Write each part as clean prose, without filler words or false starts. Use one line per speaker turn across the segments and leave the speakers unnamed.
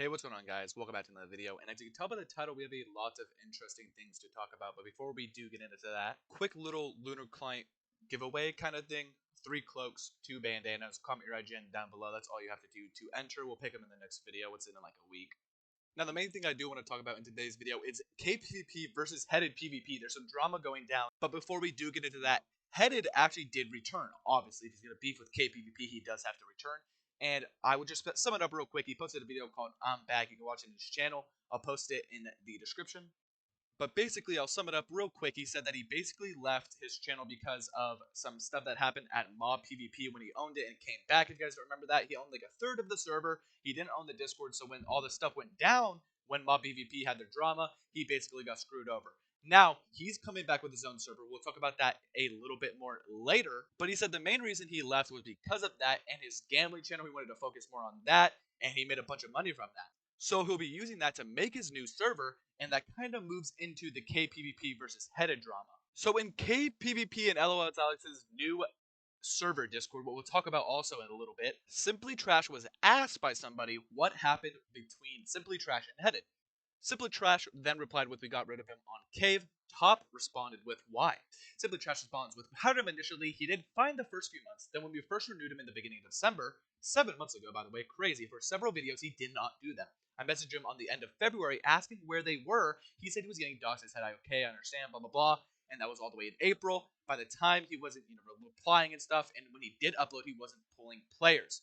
Hey, what's going on, guys? Welcome back to another video. And as you can tell by the title, we have a lot of interesting things to talk about. But before we do get into that, quick little Lunar Client giveaway kind of thing. 3 cloaks, 2 bandanas. Comment your IGN down below. That's all you have to do to enter. We'll pick them in the next video. It's in like a week. Now, the main thing I do want to talk about in today's video is CavePvP versus Headed PvP. There's some drama going down. But before we do get into that, Headed actually did return. Obviously, if he's going to beef with CavePvP, he does have to return. And I would just sum it up real quick. He posted a video called I'm Back. You can watch it in his channel. I'll post it in the description. But basically, I'll sum it up real quick. He said that he basically left his channel because of some stuff that happened at MobPvP when he owned it and came back. If you guys don't remember that, he owned like a third of the server. He didn't own the Discord, so when all the stuff went down, when MobPvP had their drama, he basically got screwed over. Now, he's coming back with his own server. We'll talk about that a little bit more later. But he said the main reason he left was because of that and his gambling channel. He wanted to focus more on that, and he made a bunch of money from that. So he'll be using that to make his new server, and that kind of moves into the CavePvP versus Headed drama. So in CavePvP and LolItsAlex's new server Discord, what we'll talk about also in a little bit, Simply Trash was asked by somebody what happened between Simply Trash and Headed. Simply Trash then replied with, "We got rid of him on Cave." Top responded with, "Why?" Simply Trash responds with, "We hired him initially. He did fine the first few months. Then when we first renewed him in the beginning of December, 7 months ago, by the way, crazy, for several videos, he did not do them. I messaged him on the end of February asking where they were. He said he was getting doxxed. I said, okay, I understand, blah, blah, blah." And that was all the way in April. By the time he wasn't, replying and stuff, and when he did upload, he wasn't pulling players.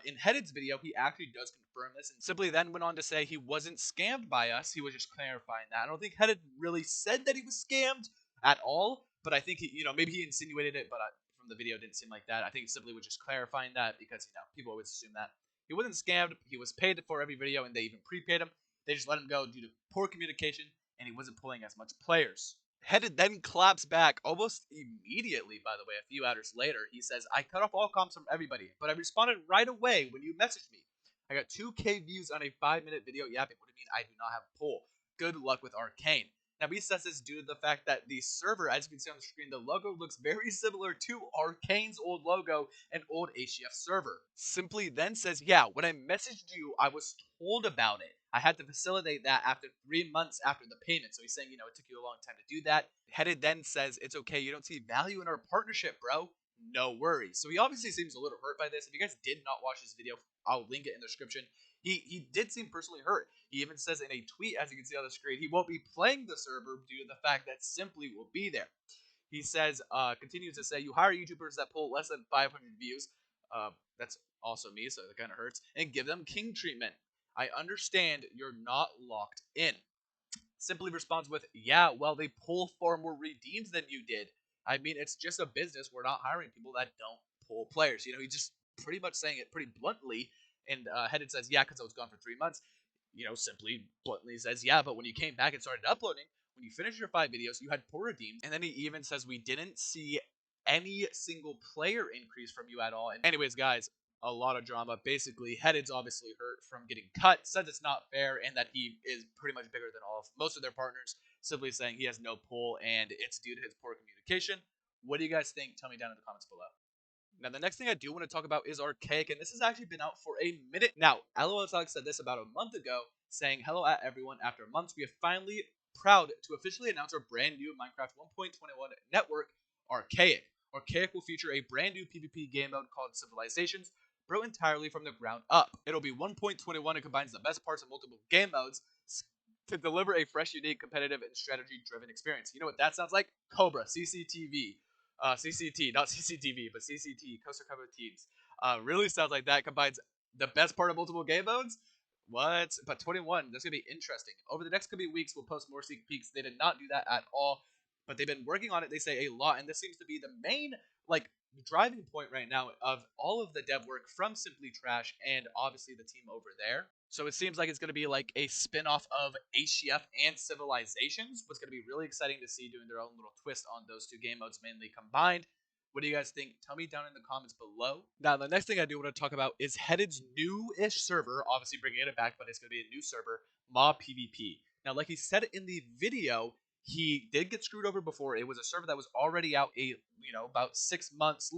In Headed's video, he actually does confirm this and simply then went on to say he wasn't scammed by us. He was just clarifying that. I don't think Headed really said that he was scammed at all, but I think he, maybe he insinuated it, but from the video, it didn't seem like that. I think he simply was just clarifying that because, people always assume that. He wasn't scammed. He was paid for every video, and they even prepaid him. They just let him go due to poor communication, and he wasn't pulling as much players. Headed then claps back almost immediately, by the way, a few hours later. He says, "I cut off all comms from everybody, but I responded right away when you messaged me. I got 2K views on a 5-minute video yapping. What do you mean I do not have a pull? Good luck with Arcane." Now, he says this due to the fact that the server, as you can see on the screen, the logo looks very similar to Arcane's old logo and old HCF server. Simply then says, "Yeah, when I messaged you, I was told about it. I had to facilitate that after 3 months after the payment." So he's saying, it took you a long time to do that. Headed then says, "It's okay. You don't see value in our partnership, bro. No worries." So he obviously seems a little hurt by this. If you guys did not watch this video, I'll link it in the description. He did seem personally hurt. He even says in a tweet, as you can see on the screen, he won't be playing the server due to the fact that Simply will be there. He says, continues to say, "You hire YouTubers that pull less than 500 views." That's also me, so that kind of hurts. "And give them king treatment. I understand you're not locked in." Simply responds with, "Yeah, well, they pull far more redeems than you did. I mean, it's just a business. We're not hiring people that don't pull players." He's just pretty much saying it pretty bluntly. And Headed says, "Yeah, because I was gone for 3 months." Simply bluntly says, "Yeah, but when you came back and started uploading, when you finished your 5 videos, you had 4 redeems." And then he even says, "We didn't see any single player increase from you at all." And anyways, guys, a lot of drama. Basically, Headed's obviously hurt from getting cut, says it's not fair, and that he is pretty much bigger than most of their partners, simply saying he has no pull, and it's due to his poor communication. What do you guys think? Tell me down in the comments below. Now, the next thing I do want to talk about is Archaic, and this has actually been out for a minute now. LolItsAlex said this about a month ago, saying, "Hello at everyone. After months, we are finally proud to officially announce our brand new Minecraft 1.21 network, Archaic. Archaic will feature a brand new PvP game mode called Civilizations, built entirely from the ground up. It'll be 1.21 and combines the best parts of multiple game modes to deliver a fresh, unique, competitive, and strategy-driven experience." You know what that sounds like? Cobra, CCTV. CCT, not CCTV, but CCT, Coaster Cover Teams. Really sounds like that combines the best part of multiple game modes. What? But 21, that's going to be interesting. Over the next couple of weeks, we'll post more sneak peeks. They did not do that at all, but they've been working on it, they say, a lot, and this seems to be the main, driving point right now of all of the dev work from Simply Trash and obviously the team over there. So it seems like it's going to be like a spin-off of HCF and Civilizations, what's going to be really exciting to see doing their own little twist on those 2 game modes mainly combined. What do you guys think? Tell me down in the comments below. Now, the next thing I do want to talk about is Headed's new-ish server, obviously bringing it back, but it's going to be a new server, MobPvP. Now, like he said in the video, he did get screwed over before. It was a server that was already out about 6 months,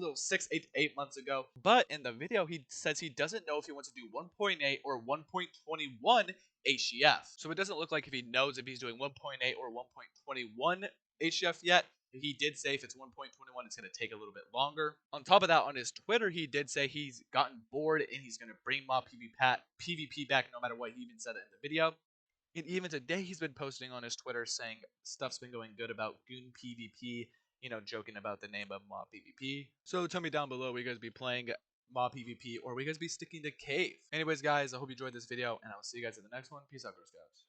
8 months ago. But in the video, he says he doesn't know if he wants to do 1.8 or 1.21 HCF. So it doesn't look like if he knows if he's doing 1.8 or 1.21 HCF yet. He did say if it's 1.21, it's going to take a little bit longer. On top of that, on his Twitter, he did say he's gotten bored and he's going to bring MobPvP back no matter what. He even said it in the video. And even today, he's been posting on his Twitter saying stuff's been going good about Goon PvP, joking about the name of MobPvP. So tell me down below, will you guys be playing MobPvP or will you guys be sticking to Cave? Anyways, guys, I hope you enjoyed this video, and I'll see you guys in the next one. Peace out, Girl Scouts.